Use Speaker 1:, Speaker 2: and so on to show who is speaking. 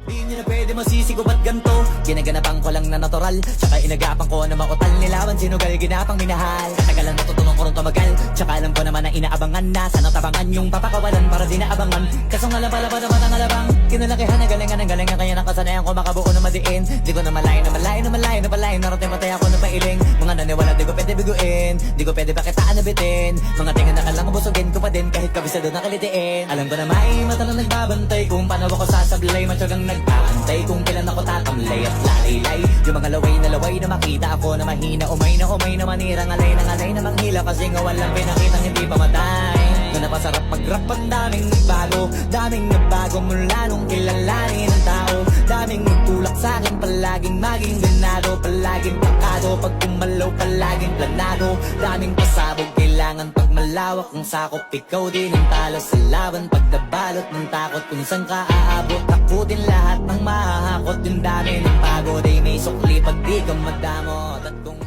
Speaker 1: Di nyo na pwede masisigo ba't ganto? Ginaganapan ko lang na natural, tsaka inagapan ko na mautal nilawan, sinugal ginapang minahal. Katagalan natutunan ko rin tumagal, tsaka alam ko naman na inaabangan na sana tabangan yung papakawalan para di naabangan. Kaso nga labala pa naman ang alabang, kinalakihan na galingan ng galingan, kaya nakasanayan ko makabuo na madiin. Di ko na malayo na malayo na malayo na malayo, narating patay ako na pailing. Mga naniwala di ko pwede biguin, di ko pwede bakitaan na bitin. Mga tinga na kalang busugin ko pa din kahit kabisado na kalitiin. Alam ko na may mata na nagbabantay kung paano ako sasablay, matyagang nag-aantay kung kailan ako tatamlay at lalaylay. Yung mga laway na makita ako na mahina, umay na manirang alay na manghila, kasi nga walang pinakitang hindi pamatay. Na napasarap mag-rap, ang daming nagbago mula nung kilalanin ng tao. Daming nagtulak sa'kin, palaging maging ganado, palaging pakado, pag kumalaw palaging planado. Daming pasabog, kailangan pag malawak ang sakop, ikaw din ang talo sa laban. Pag nabalot ng takot kung saan ka aabot, takutin lahat ng mahahakot. Yung dami ng pagod ay may sukli pag di ka madamot. At kung